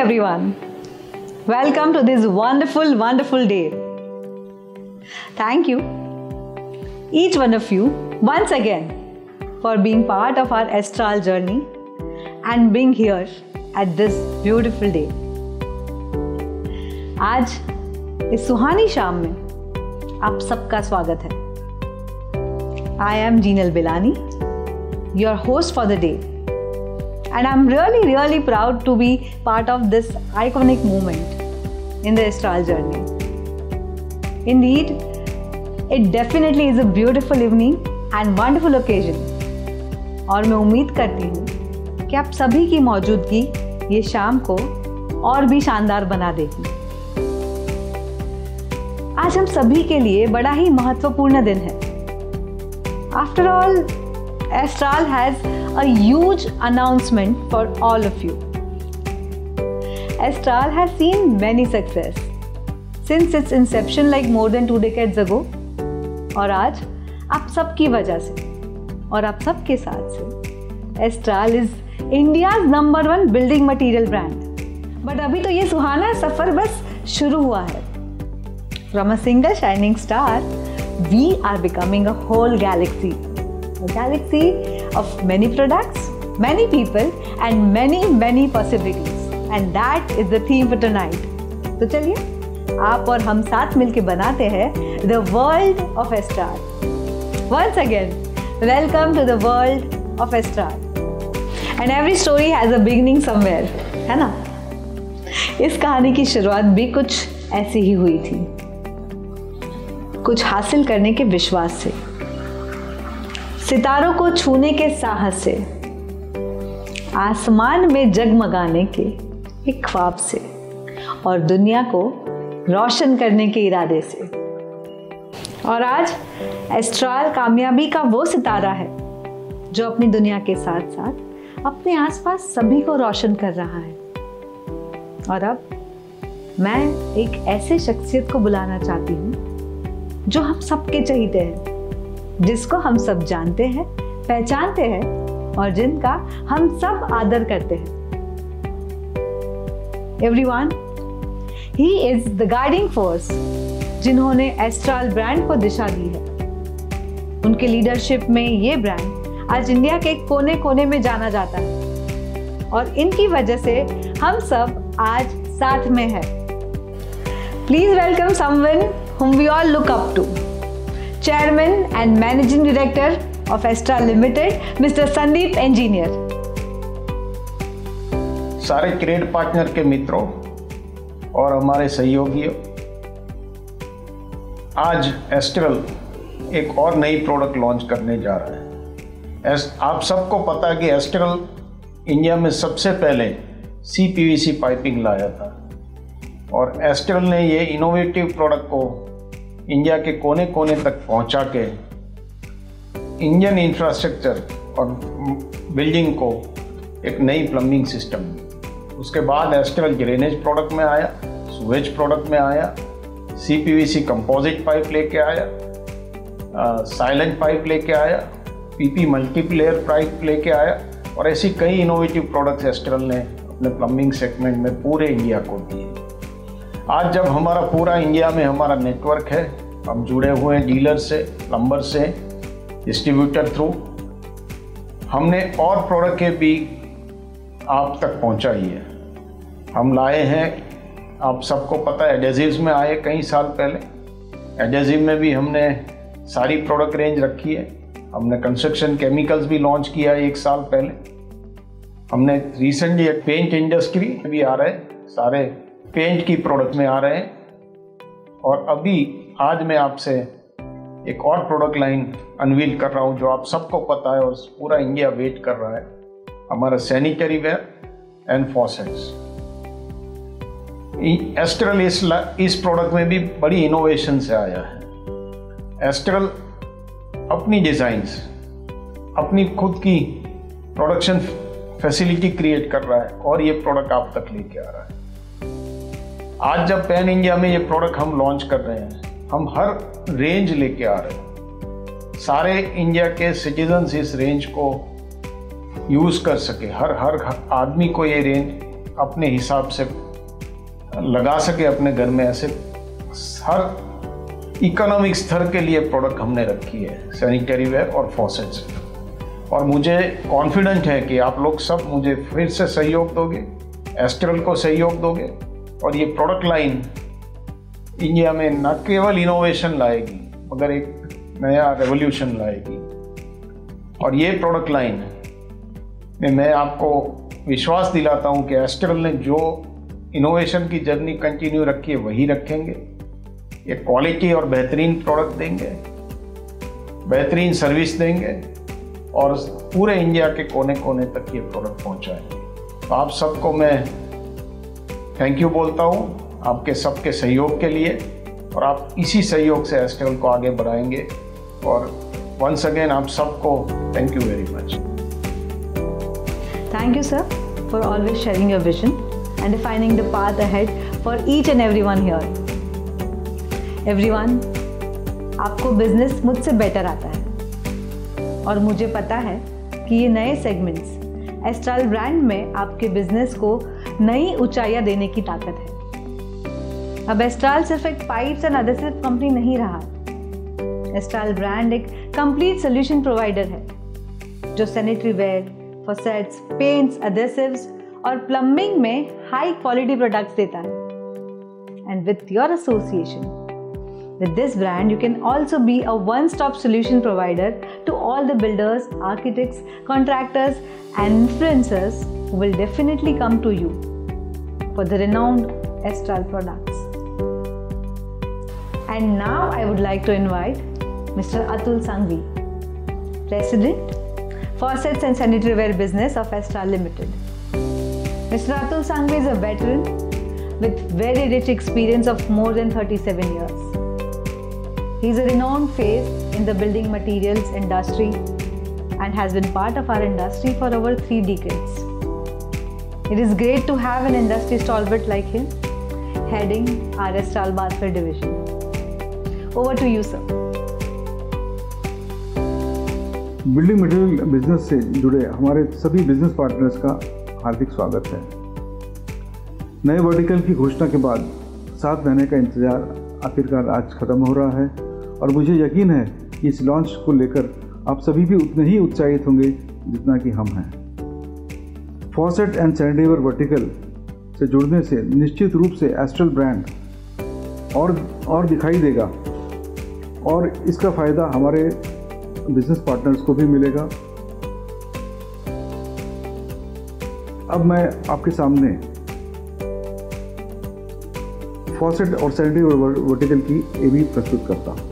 everyone. Welcome to this wonderful day. Thank you, each one of you, once again, for being part of our astral journey and being here at this beautiful day. आज इस सुहानी शाम में आप सबका स्वागत है. I am Jinal Bilani, your host for the day. And I'm really proud to be part of this iconic moment in the astral journey. Indeed, it definitely is a beautiful evening and wonderful occasion. और मैं उम्मीद करती हूँ कि आप सभी की मौजूदगी ये शाम को और भी शानदार बना देगी. आज हम सभी के लिए बड़ा ही महत्वपूर्ण दिन है. After all, Astral has a huge announcement for all of you. Astral has seen many success since its inception like more than 2 decades ago. और आज आप सबकी वजह से और आप सबके साथ से Astral is India's #1 building material brand. But अभी तो ये सुहाना सफर बस शुरू हुआ है. From a single shining star, we are becoming a whole galaxy. A galaxy of many products, many people and many possibilities. And that is the theme for tonight. तो चलिए आप और हम साथ मिलके बनाते हैं The World of Astral. Once again, welcome to the world of Astral. And every story has a beginning somewhere, है ना? इस कहानी की शुरुआत भी कुछ ऐसी ही हुई थी. कुछ हासिल करने के विश्वास से, सितारों को छूने के साहस से, आसमान में जगमगाने के एक ख्वाब से और दुनिया को रोशन करने के इरादे से. और आज एस्ट्रल कामयाबी का वो सितारा है जो अपनी दुनिया के साथ साथ अपने आसपास सभी को रोशन कर रहा है. और अब मैं एक ऐसे शख्सियत को बुलाना चाहती हूँ जो हम सबके चहीते हैं, जिसको हम सब जानते हैं, पहचानते हैं और जिनका हम सब आदर करते हैं. Everyone, he is the guiding force जिन्होंने एस्ट्रल ब्रांड को दिशा दी है. उनके लीडरशिप में ये ब्रांड आज इंडिया के कोने कोने में जाना जाता है और इनकी वजह से हम सब आज साथ में हैं. Please welcome someone whom we all look up to. Chairman and Managing Director of Astral Limited, Mr. Sandeep Engineer. सारे ट्रेड पार्टनर के मित्रों और हमारे सहयोगियों, आज एस्ट्रल एक और नई प्रोडक्ट लॉन्च करने जा रहा है. आप सबको पता है कि एस्ट्रल इंडिया में सबसे पहले CPVC पाइपिंग लाया था और एस्ट्रल ने ये इनोवेटिव प्रोडक्ट को इंडिया के कोने कोने तक पहुंचा के इंडियन इंफ्रास्ट्रक्चर और बिल्डिंग को एक नई प्लम्बिंग सिस्टम दी. उसके बाद एस्ट्रल ड्रेनेज प्रोडक्ट में आया, सुवेज प्रोडक्ट में आया, CPVC कंपोजिट पाइप लेके आया, साइलेंट पाइप लेके आया, PP मल्टीप्लेयर पाइप लेके आया और ऐसी कई इनोवेटिव प्रोडक्ट्स एस्ट्रल ने अपने प्लम्बिंग सेगमेंट में पूरे इंडिया को दिए. आज जब हमारा पूरा इंडिया में हमारा नेटवर्क है, हम जुड़े हुए हैं डीलर से, प्लम्बर से, डिस्ट्रीब्यूटर थ्रू, हमने और प्रोडक्ट के भी आप तक पहुंचाई है. हम लाए हैं, आप सबको पता है, एडेसिव्स में आए कई साल पहले. एडेसिव में भी हमने सारी प्रोडक्ट रेंज रखी है. हमने कंस्ट्रक्शन केमिकल्स भी लॉन्च किया है 1 साल पहले. हमने रिसेंटली एक पेंट इंडस्ट्री भी आ रहे, सारे पेंट की प्रोडक्ट में आ रहे हैं. और अभी आज मैं आपसे एक और प्रोडक्ट लाइन अनवील कर रहा हूं जो आप सबको पता है और पूरा इंडिया वेट कर रहा है, हमारा sanitary ware and faucets. Astral इस प्रोडक्ट में भी बड़ी इनोवेशन से आया है. एस्ट्रल अपनी डिजाइन्स, अपनी खुद की प्रोडक्शन फैसिलिटी क्रिएट कर रहा है और ये प्रोडक्ट आप तक लेके आ रहा है. आज जब पैन इंडिया में ये प्रोडक्ट हम लॉन्च कर रहे हैं, हम हर रेंज लेके आ रहे हैं. सारे इंडिया के सिटीजन्स इस रेंज को यूज़ कर सके, हर आदमी को ये रेंज अपने हिसाब से लगा सके अपने घर में। ऐसे हर इकोनॉमिक स्तर के लिए प्रोडक्ट हमने रखी है, सैनिटरी वेयर और फॉसेट्स। और मुझे कॉन्फिडेंट है कि आप लोग सब मुझे फिर से सहयोग दोगे, एस्ट्रल को सहयोग दोगे, और ये प्रोडक्ट लाइन इंडिया में न केवल इनोवेशन लाएगी मगर एक नया रेवोल्यूशन लाएगी। और ये प्रोडक्ट लाइन में मैं आपको विश्वास दिलाता हूँ कि एस्ट्रल ने जो इनोवेशन की जर्नी कंटिन्यू रखी है वही रखेंगे। ये क्वालिटी और बेहतरीन प्रोडक्ट देंगे, बेहतरीन सर्विस देंगे और पूरे इंडिया के कोने कोने तक ये प्रोडक्ट पहुंचाएंगे। तो आप सबको मैं थैंक यू बोलता हूँ आपके सबके सहयोग के लिए, और आप इसी सहयोग से एस्ट्रल को आगे बढ़ाएंगे। और वंस अगेन आप सबको thank you very much. Thank you, sir, for always sharing your vision and defining the path ahead for each and everyone here. Everyone, आपको बिजनेस मुझसे बेटर आता है और मुझे पता है कि ये नए सेगमेंट्स एस्ट्रल ब्रांड में आपके बिजनेस को नई ऊंचाइयां देने की ताकत है। अब एस्ट्रल सिर्फ एक पाइप्स एंड एडहेसिव कंपनी नहीं रहा। एस्ट्रल ब्रांड एक कंप्लीट सोल्यूशन प्रोवाइडर है जो sanitary ware, faucets, paints, adhesives और प्लम्बिंग में हाई क्वालिटी प्रोडक्ट्स देता है। And with your association with this brand, you can also be a one-stop solution provider to all the builders, architects, contractors and influencers who will definitely come to you for the renowned Astral products. And now I would like to invite Mr. Atul Sanghvi, President, Faucets and Sanitary Ware Business of Astral Limited. Mr. Atul Sanghvi is a veteran with very rich experience of more than 37 years. He is a renowned face in the building materials industry and has been part of our industry for over 3 decades. It is great to have an industry stalwart like him heading our Astral Bathware division. Over to you, sir. Building material business से जुड़े हमारे सभी business partners का हार्दिक स्वागत है। नए vertical की घोषणा के बाद 7 महीने का इंतजार आखिरकार आज खत्म हो रहा है और मुझे यकीन है कि इस लॉन्च को लेकर आप सभी भी उतने ही उत्साहित होंगे जितना कि हम हैं। Faucet and sanitary ware vertical से जुड़ने से निश्चित रूप से एस्ट्रल ब्रांड और दिखाई देगा और इसका फ़ायदा हमारे बिजनेस पार्टनर्स को भी मिलेगा। अब मैं आपके सामने फॉसेट और सैनिटरी वर्टिकल की एवी प्रस्तुत करता हूँ।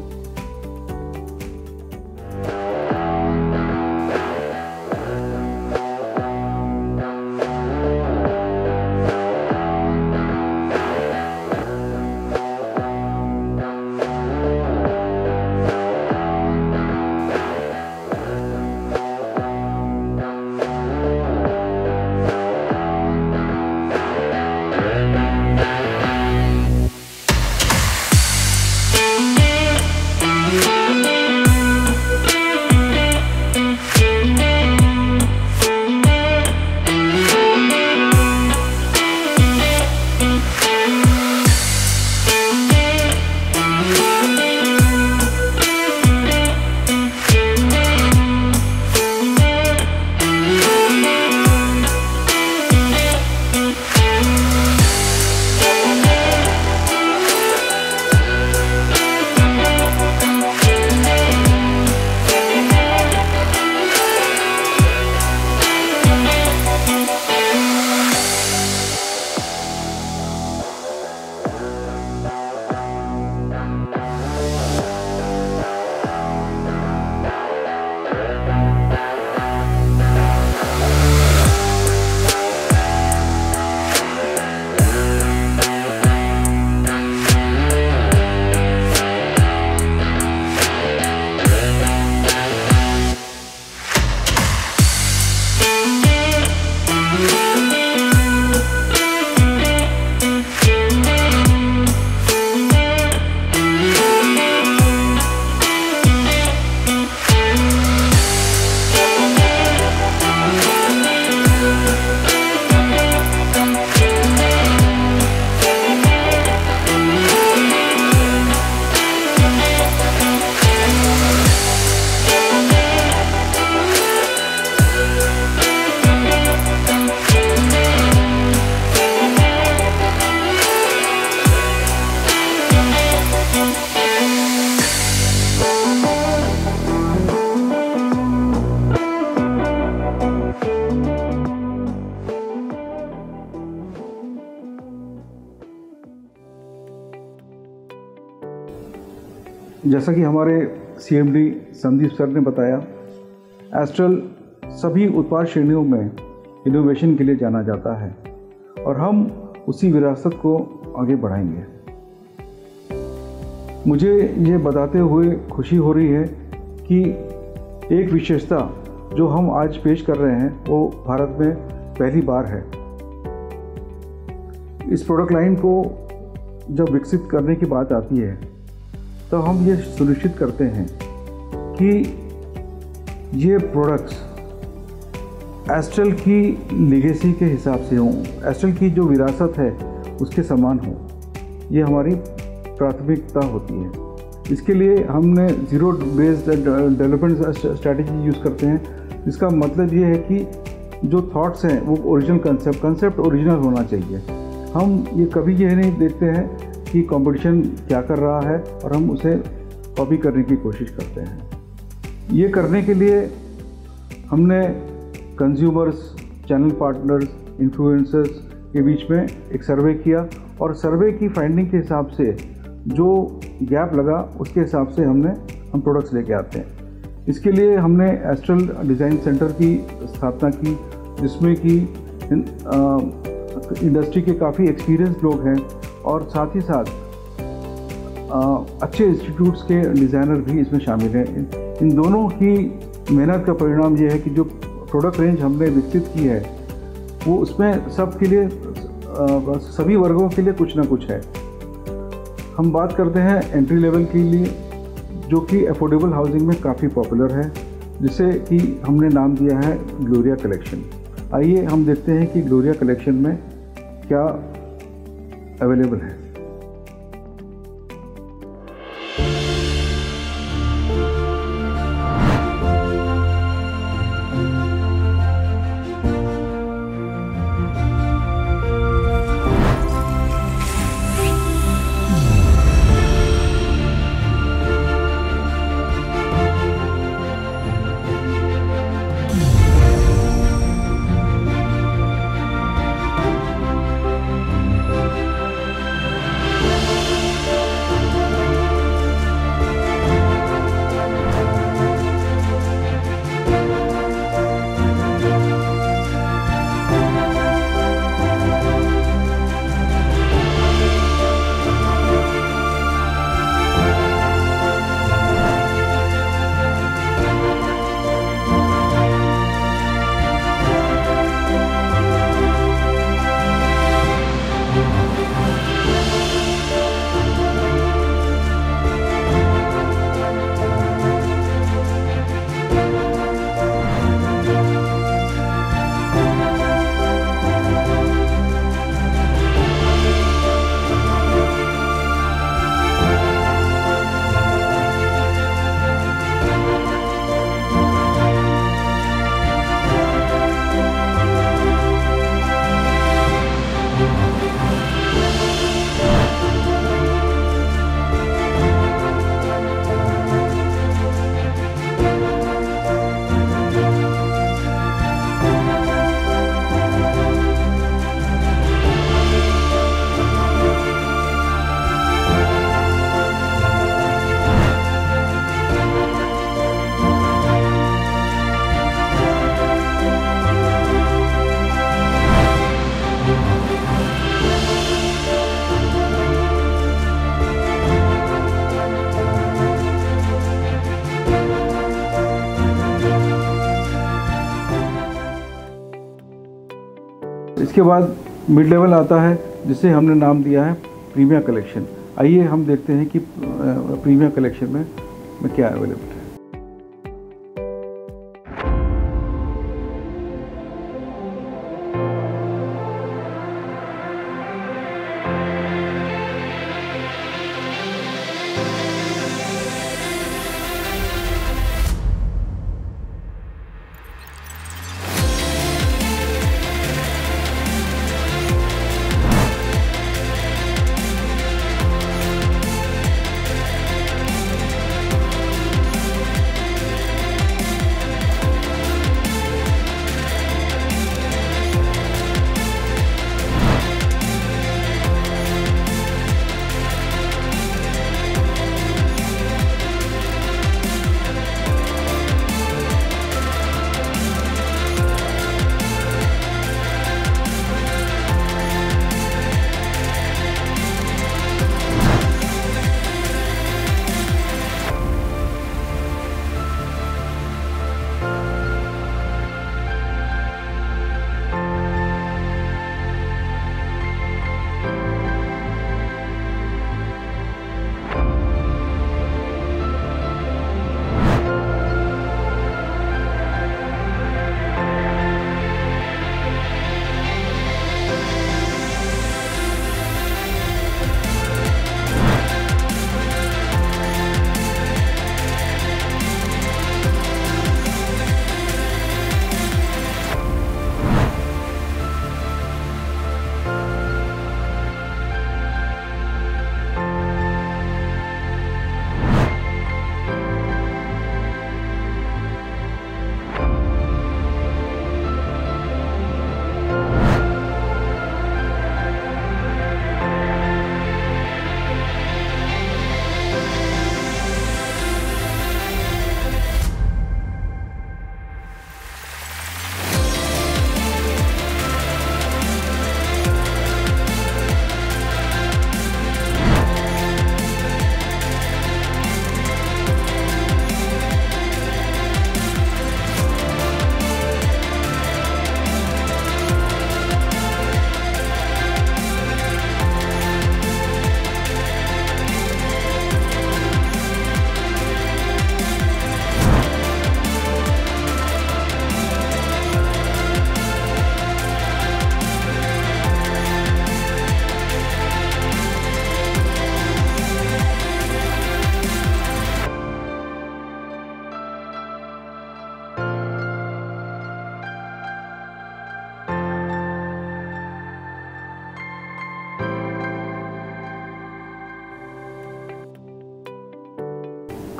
जैसा कि हमारे CMD संदीप सर ने बताया, एस्ट्रल सभी उत्पाद श्रेणियों में इनोवेशन के लिए जाना जाता है और हम उसी विरासत को आगे बढ़ाएंगे। मुझे ये बताते हुए खुशी हो रही है कि एक विशेषता जो हम आज पेश कर रहे हैं वो भारत में पहली बार है। इस प्रोडक्ट लाइन को जब विकसित करने की बात आती है तो हम ये सुनिश्चित करते हैं कि ये प्रोडक्ट्स एस्ट्रल की लेगेसी के हिसाब से हों, एस्ट्रल की जो विरासत है उसके समान हो। ये हमारी प्राथमिकता होती है। इसके लिए हमने zero based development strategy use करते हैं। इसका मतलब ये है कि जो थॉट्स हैं वो ओरिजिनल कंसेप्ट ओरिजिनल होना चाहिए। हम ये कभी ये नहीं देखते हैं कि कंपटीशन क्या कर रहा है और हम उसे कॉपी करने की कोशिश करते हैं। ये करने के लिए हमने कंज्यूमर्स, चैनल पार्टनर्स, इन्फ्लुएंसर्स के बीच में एक सर्वे किया और सर्वे की फाइंडिंग के हिसाब से जो गैप लगा उसके हिसाब से हम प्रोडक्ट्स लेके आते हैं। इसके लिए हमने एस्ट्रल डिज़ाइन सेंटर की स्थापना की, जिसमें कि इंडस्ट्री के काफ़ी एक्सपीरियंस लोग हैं और साथ ही साथ अच्छे इंस्टीट्यूट्स के डिज़ाइनर भी इसमें शामिल हैं। इन दोनों की मेहनत का परिणाम ये है कि जो प्रोडक्ट रेंज हमने विकसित की है वो उसमें सब के लिए सभी वर्गों के लिए कुछ ना कुछ है। हम बात करते हैं एंट्री लेवल के लिए, जो कि अफोर्डेबल हाउसिंग में काफ़ी पॉपुलर है, जिसे कि हमने नाम दिया है ग्लोरिया कलेक्शन। आइए हम देखते हैं कि ग्लोरिया कलेक्शन में क्या अवेलेबल है। इसके बाद मिड लेवल आता है, जिसे हमने नाम दिया है प्रीमियर कलेक्शन। आइए हम देखते हैं कि प्रीमियर कलेक्शन में क्या अवेलेबल है।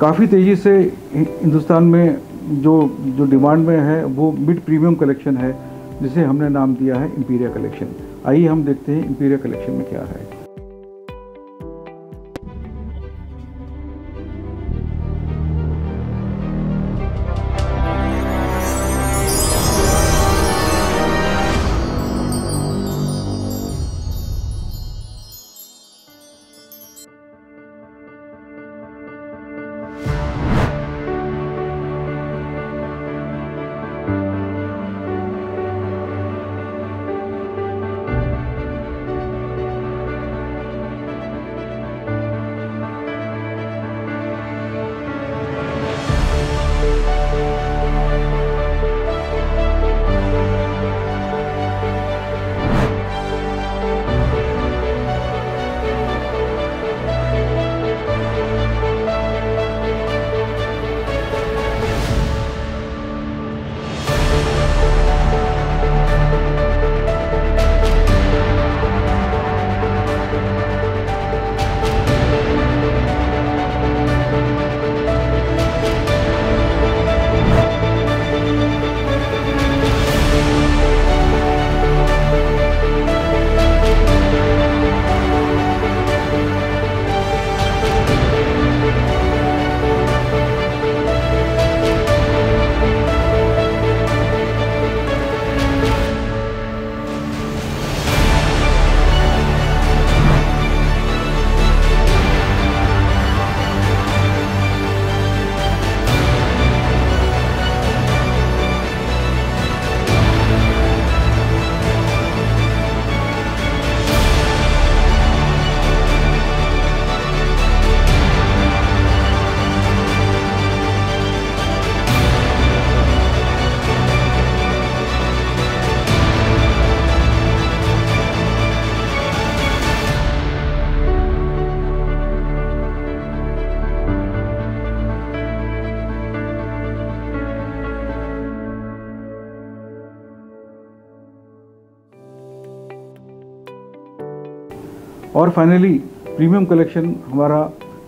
काफ़ी तेज़ी से हिंदुस्तान में जो डिमांड में है वो मिड प्रीमियम कलेक्शन है, जिसे हमने नाम दिया है इंपीरिया कलेक्शन। आइए हम देखते हैं इंपीरिया कलेक्शन में क्या है। और फाइनली प्रीमियम कलेक्शन हमारा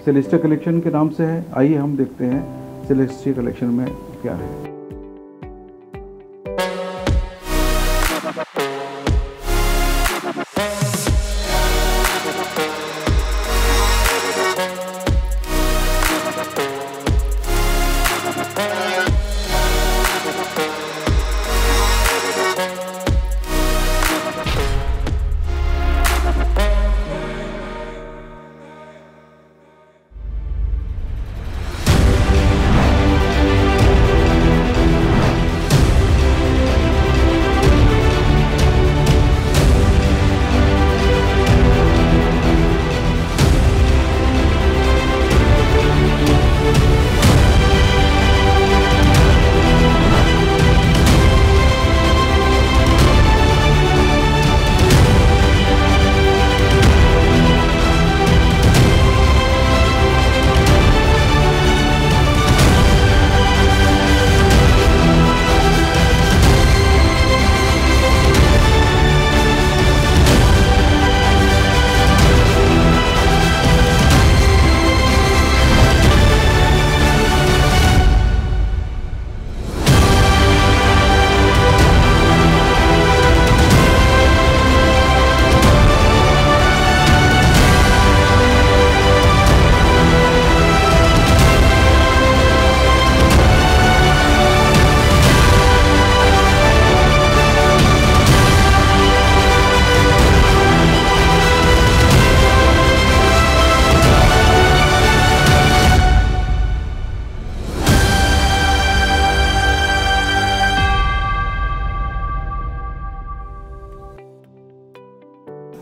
सेलेस्टिया कलेक्शन के नाम से है। आइए हम देखते हैं सेलेस्टिया कलेक्शन में क्या है।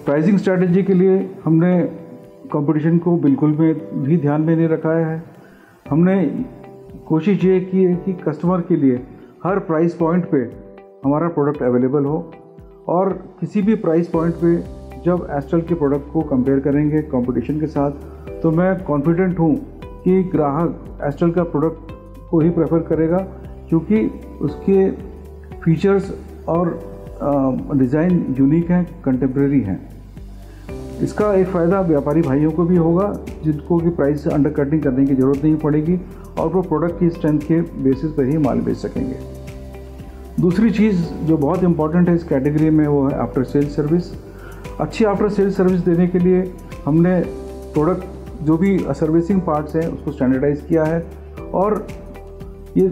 प्राइसिंग स्ट्रैटेजी के लिए हमने कंपटीशन को बिल्कुल भी ध्यान में नहीं रखा है। हमने कोशिश ये की है कि कस्टमर के लिए हर प्राइस पॉइंट पे हमारा प्रोडक्ट अवेलेबल हो, और किसी भी प्राइस पॉइंट पे जब एस्ट्रल के प्रोडक्ट को कंपेयर करेंगे कंपटीशन के साथ, तो मैं कॉन्फिडेंट हूँ कि ग्राहक एस्ट्रल का प्रोडक्ट को ही प्रेफर करेगा, क्योंकि उसके फीचर्स और डिज़ाइन यूनिक हैं, कंटेम्प्रेरी हैं। इसका एक फ़ायदा व्यापारी भाइयों को भी होगा, जिनको कि प्राइस अंडर कटिंग करने की ज़रूरत नहीं पड़ेगी और वो प्रोडक्ट की स्ट्रेंथ के बेसिस पर ही माल बेच सकेंगे। दूसरी चीज़ जो बहुत इंपॉर्टेंट है इस कैटेगरी में वो है आफ्टर सेल सर्विस। अच्छी आफ्टर सेल सर्विस देने के लिए हमने प्रोडक्ट जो भी सर्विसिंग पार्ट्स हैं उसको स्टैंडर्डाइज किया है और ये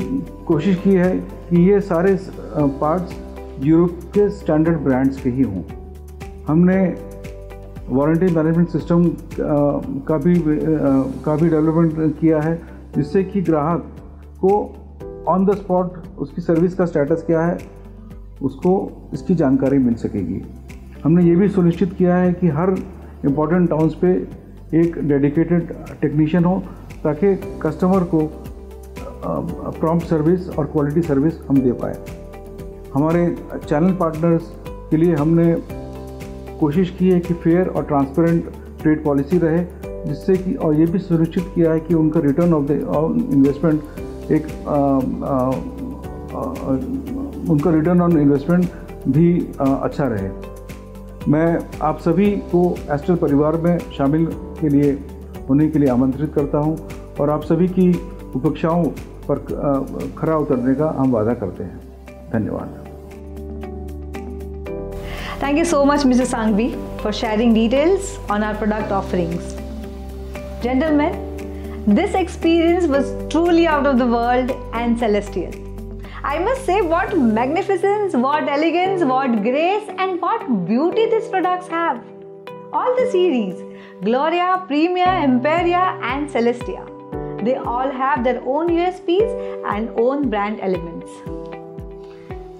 कोशिश की है कि ये सारे पार्ट्स यूरोप के स्टैंडर्ड ब्रांड्स के ही हों। हमने वारंटी मैनेजमेंट सिस्टम का भी डेवलपमेंट किया है, जिससे कि ग्राहक को ऑन द स्पॉट उसकी सर्विस का स्टेटस क्या है उसको इसकी जानकारी मिल सकेगी। हमने ये भी सुनिश्चित किया है कि हर इम्पॉर्टेंट टाउन्स पे एक डेडिकेटेड टेक्नीशियन हो, ताकि कस्टमर को प्रॉम्प्ट सर्विस और क्वालिटी सर्विस हम दे पाए। हमारे चैनल पार्टनर्स के लिए हमने कोशिश की है कि फेयर और ट्रांसपेरेंट ट्रेड पॉलिसी रहे, जिससे कि और ये भी सुनिश्चित किया है कि उनका रिटर्न ऑफ द इन्वेस्टमेंट एक उनका रिटर्न ऑन इन्वेस्टमेंट भी अच्छा रहे। मैं आप सभी को एस्टर परिवार में शामिल होने के लिए आमंत्रित करता हूं और आप सभी की उपेक्षाओं पर खरा उतरने का हम वादा करते हैं। धन्यवाद। Thank you so much, Mr. Sanghvi, for sharing details on our product offerings. Gentlemen, this experience was truly out of the world and celestial. I must say, what magnificence, what elegance, what grace, and what beauty these products have. All the series, Gloria, Premier, Imperia, and Celestia, they all have their own USPs and own brand elements.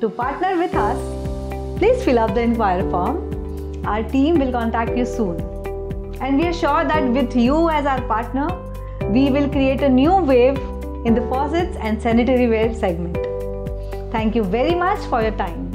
To partner with us, please fill up the inquiry form. Our team will contact you soon. And we are sure that with you as our partner, we will create a new wave in the faucets and sanitary ware segment. Thank you very much for your time.